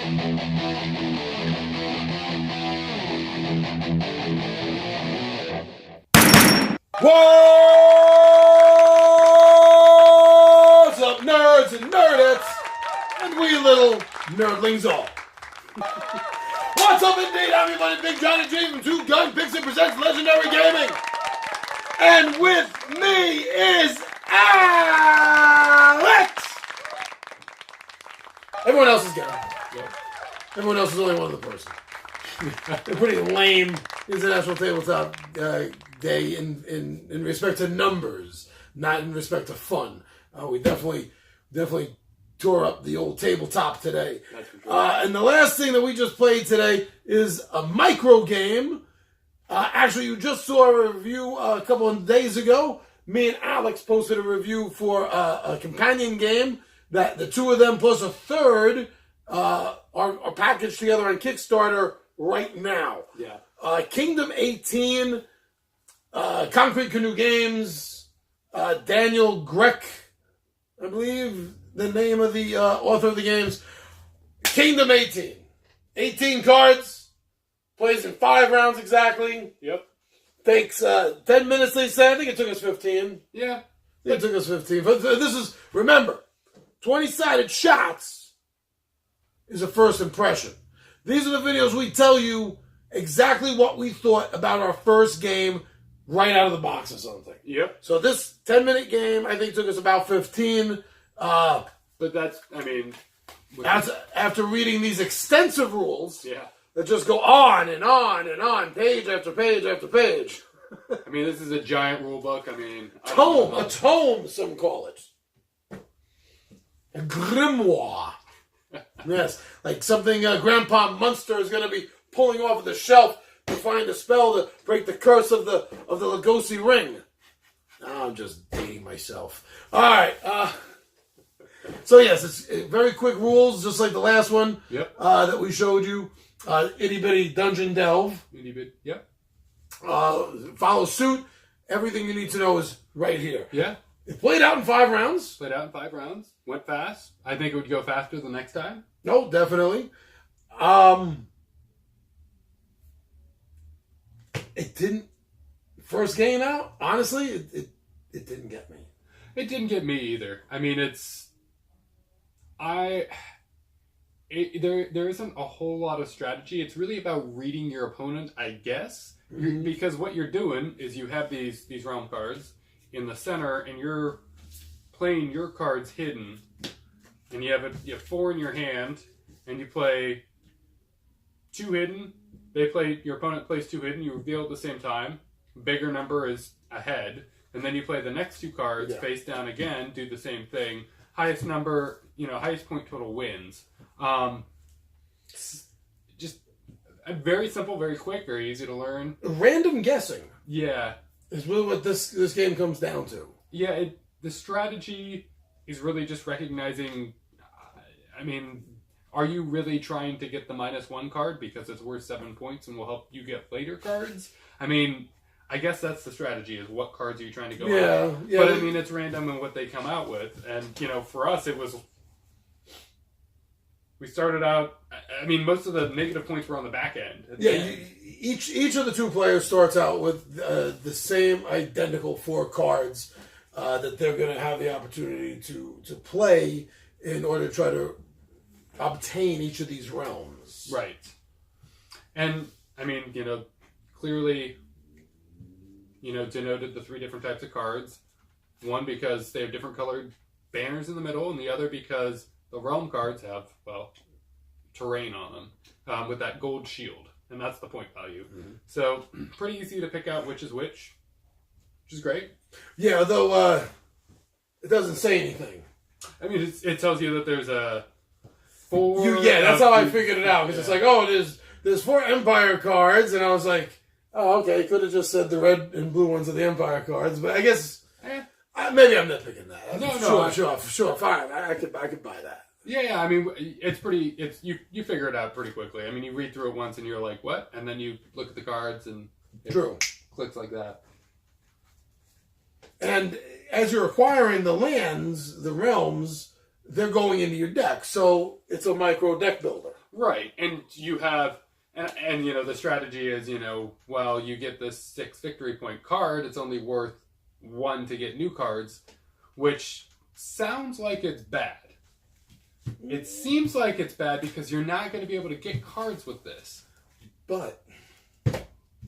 What's up, nerds and nerdettes, and we little nerdlings all. What's up, indeed? I'm your buddy Big Johnny G from Two Gun Pixie presents Legendary Gaming, and with me is Alex. Everyone else is gay. Yep. Everyone else is only one other person. They're pretty lame International Tabletop Day in respect to numbers, not in respect to fun. We definitely tore up the old tabletop today. That's for sure. And the last thing that we just played today is a micro game. Actually, you just saw a review a couple of days ago. Me and Alex posted a review for a companion game that the two of them plus a third are packaged together on Kickstarter right now. Yeah. Kingdom 18, Concrete Canoe Games, Daniel Grech, I believe the name of the author of the games. Kingdom 18. 18 cards, plays in 5 rounds exactly. Yep. Takes 10 minutes, they said. I think it took us 15. Yeah. It took us 15. But this is, remember, 20-sided shots is a first impression. These are the videos we tell you exactly what we thought about our first game right out of the box or something. Yep. So this 10-minute game, I think, took us about 15. But that's, I mean... That's after reading these extensive rules that just go on and on and on, page after page after page. I mean, this is a giant rule book. I mean... A tome, some call it. A grimoire. Yes, like something Grandpa Munster is going to be pulling off the shelf to find a spell to break the curse of the Lugosi ring. I'm just dating myself. All right. So yes, it's very quick rules, just like the last one that we showed you. Itty bitty dungeon delve. Itty bit. Yep. Follow suit. Everything you need to know is right here. Yeah. It played out in 5 rounds. Played out in 5 rounds. Went fast. I think it would go faster the next time. No, definitely. It didn't. First game out, honestly, it didn't get me. It didn't get me either. I mean, there isn't a whole lot of strategy. It's really about reading your opponent, I guess. Mm-hmm. Because what you're doing is you have these realm cards in the center, and you're playing your cards hidden, and you have 4 in your hand, and you play 2 hidden. Your opponent plays 2 hidden. You reveal at the same time. Bigger number is ahead, and then you play the next 2 cards face down again. Do the same thing. Highest number, highest point total wins. Just very simple, very quick, very easy to learn. Random guessing. Yeah. Is really what this game comes down to. Yeah, the strategy is really just recognizing, are you really trying to get the -1 card because it's worth 7 points and will help you get later cards? I mean, I guess that's the strategy, is what cards are you trying to go out. Yeah. But I mean, it's random in what they come out with. And, for us, it was... We started out... I mean, most of the negative points were on the back end. Yeah, each of the 2 players starts out with the same identical 4 cards that they're going to have the opportunity to play in order to try to obtain each of these realms. Right. And, I mean, clearly, denoted the 3 different types of cards. One because they have different colored banners in the middle, and the other because the realm cards have, terrain on them with that gold shield. And that's the point value. Mm-hmm. So, pretty easy to pick out which is which is great. Yeah, although it doesn't say anything. I mean, it tells you that there's a 4... that's how I figured it out. Because it's like, there's 4 Empire cards, and I was like, oh, okay, could have just said the red and blue ones are the Empire cards, but I guess maybe I'm nitpicking that. Sure, fine. I could buy that. Yeah. I mean, it's pretty. You figure it out pretty quickly. I mean, you read through it once and you're like, what? And then you look at the cards and it clicks like that. And as you're acquiring the lands, the realms, they're going into your deck. So it's a micro deck builder. Right. And you have, and you know, the strategy is, you know, well, you get this 6 victory point card, it's only worth 1 to get new cards, which sounds like it's bad. It seems like it's bad because you're not going to be able to get cards with this. But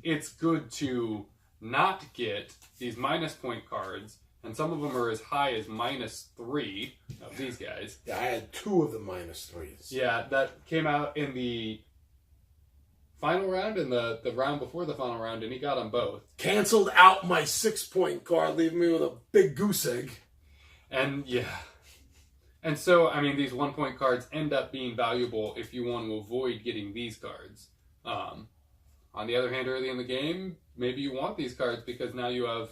it's good to not get these minus point cards, and some of them are as high as -3 of these guys. Yeah, I had 2 of the -3s. Yeah, that came out in the final round and the round before the final round, and he got them both. Canceled out my 6-point card, leaving me with a big goose egg. And yeah. And so, I mean, these 1-point cards end up being valuable if you want to avoid getting these cards. On the other hand, early in the game, maybe you want these cards because now you have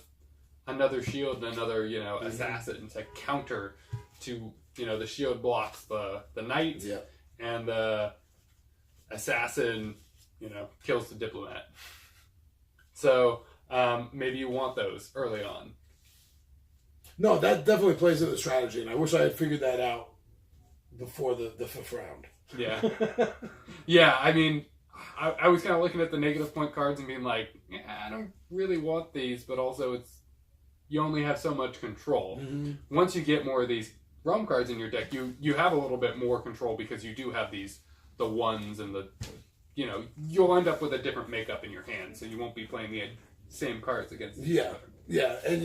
another shield and another, you know, assassin to counter to, you know, the shield blocks the knight, and the assassin, you know, kills the diplomat. So maybe you want those early on. No, that definitely plays into the strategy, and I wish I had figured that out before the 5th round. Yeah. Yeah, I mean, I was kind of looking at the negative point cards and being like, yeah, I don't really want these, but also you only have so much control. Mm-hmm. Once you get more of these realm cards in your deck, you have a little bit more control because you do have the 1s and the, you know, you'll end up with a different makeup in your hand, so you won't be playing the same cards against each other. Yeah, and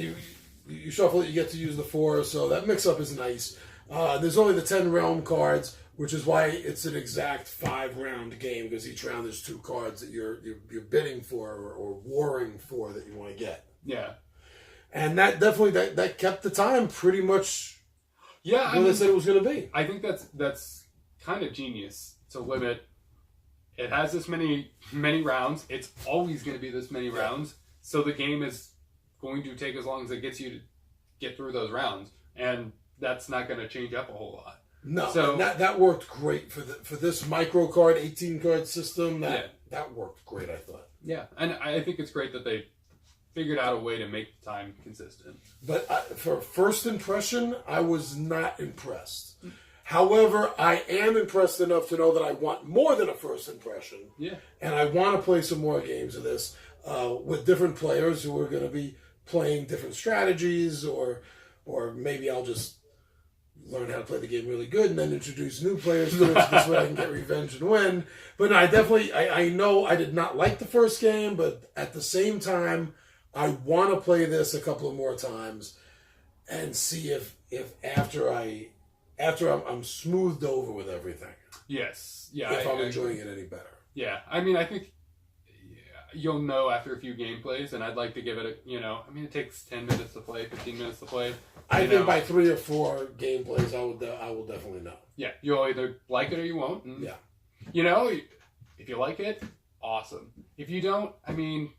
you shuffle it, you get to use the 4, so that mix-up is nice. There's only the 10 realm cards, which is why it's an exact 5-round game, because each round there's 2 cards that you're bidding for or warring for that you want to get. Yeah. And that definitely that kept the time pretty much where they said it was going to be. I think that's kind of genius to limit. It has this many rounds. It's always going to be this many rounds. So the game is going to take as long as it gets you to get through those rounds, and that's not going to change up a whole lot. No, so that worked great for this micro card 18 card system. That worked great, I thought. Yeah, and I think it's great that they figured out a way to make the time consistent. But for first impression, I was not impressed. However, I am impressed enough to know that I want more than a first impression. Yeah. And I want to play some more games of this with different players who are going to be playing different strategies, or maybe I'll just learn how to play the game really good and then introduce new players to it so this way I can get revenge and win. But no, I know I did not like the first game, but at the same time, I want to play this a couple of more times and see if after I'm smoothed over with everything. Yes. Yeah. If I'm enjoying it any better. Yeah. I mean, I think you'll know after a few gameplays, and I'd like to give it it takes 10 minutes to play, 15 minutes to play. I think by 3 or 4 gameplays, I will definitely know. Yeah. You'll either like it or you won't. And, yeah. You know, if you like it, awesome. If you don't, I mean,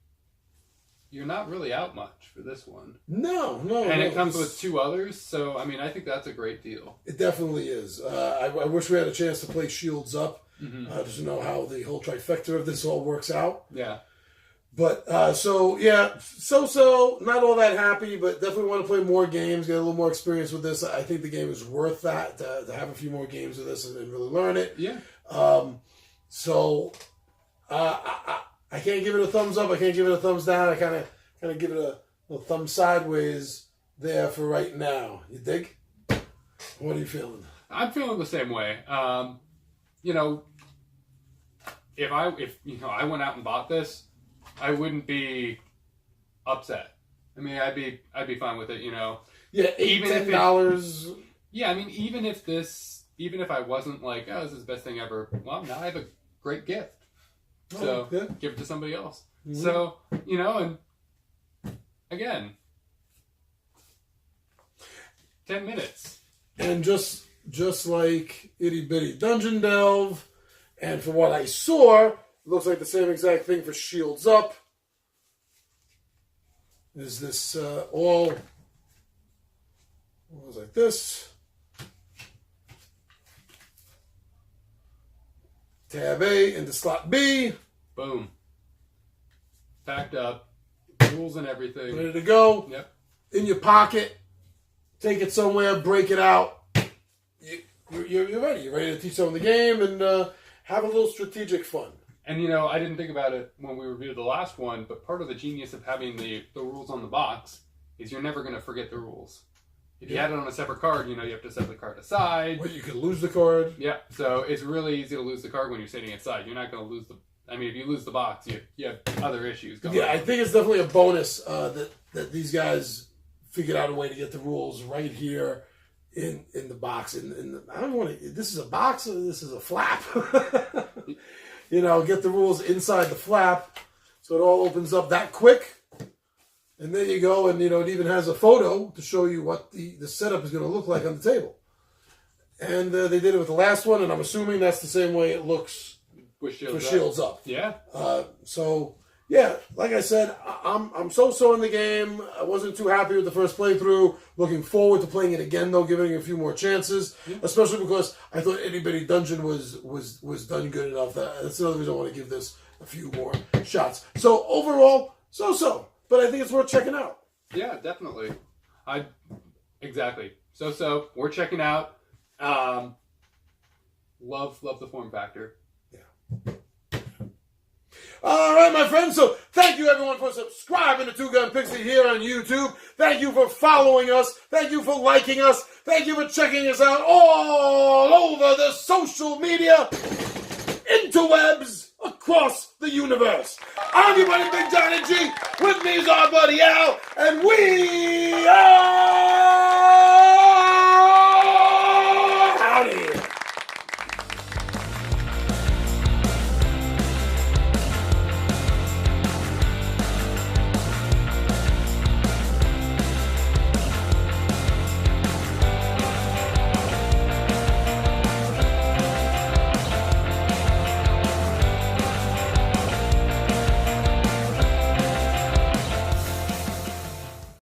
you're not really out much for this one. No. And it comes with 2 others, so, I mean, I think that's a great deal. It definitely is. I wish we had a chance to play Shields Up, just to know how the whole trifecta of this all works out. Yeah. But, so, not all that happy, but definitely want to play more games, get a little more experience with this. I think the game is worth that, to have a few more games of this and really learn it. Yeah. I can't give it a thumbs up. I can't give it a thumbs down. I kind of give it a little thumb sideways there for right now. You dig? What are you feeling? I'm feeling the same way. You know, if I went out and bought this, I wouldn't be upset. I mean, I'd be fine with it. You know. Yeah, $10. Yeah, I mean, even if I wasn't like, oh, this is the best thing ever. Well, now I have a great gift. So, give it to somebody else. Mm-hmm. So, you know, and again, 10 minutes. And just like Itty Bitty Dungeon Delve, and from what I saw, it looks like the same exact thing for Shields Up. Is this all was like this? Tab A into slot B. Boom. Packed up. Rules and everything. Ready to go. Yep. In your pocket. Take it somewhere. Break it out. you're ready. You're ready to teach someone the game and have a little strategic fun. And I didn't think about it when we reviewed the last one, but part of the genius of having the rules on the box is you're never going to forget the rules. If you had it on a separate card, you have to set the card aside. Well, you could lose the card. Yeah, so it's really easy to lose the card when you're setting it aside. You're not going to lose if you lose the box, you have other issues going on. I think it's definitely a bonus that these guys figured out a way to get the rules right here in the box. I don't want to. This is a box or this is a flap. Get the rules inside the flap, so it all opens up that quick. And there you go, and it even has a photo to show you what the setup is going to look like on the table. And they did it with the last one, and I'm assuming that's the same way it looks with Shields Up. Yeah. So yeah, like I said, I'm so in the game. I wasn't too happy with the first playthrough. Looking forward to playing it again, though, giving it a few more chances. Yeah. Especially because I thought Itty Bitty Dungeon was done good enough. That's another reason I want to give this a few more shots. So overall, so. But I think it's worth checking out. Yeah, definitely. Exactly. So we're checking out. Love the form factor. Yeah. All right, my friends. So thank you, everyone, for subscribing to Two Gun Pixie here on YouTube. Thank you for following us. Thank you for liking us. Thank you for checking us out all over the social media interwebs across the universe. I'm your buddy Big Johnny G. With me is our buddy Al, and we are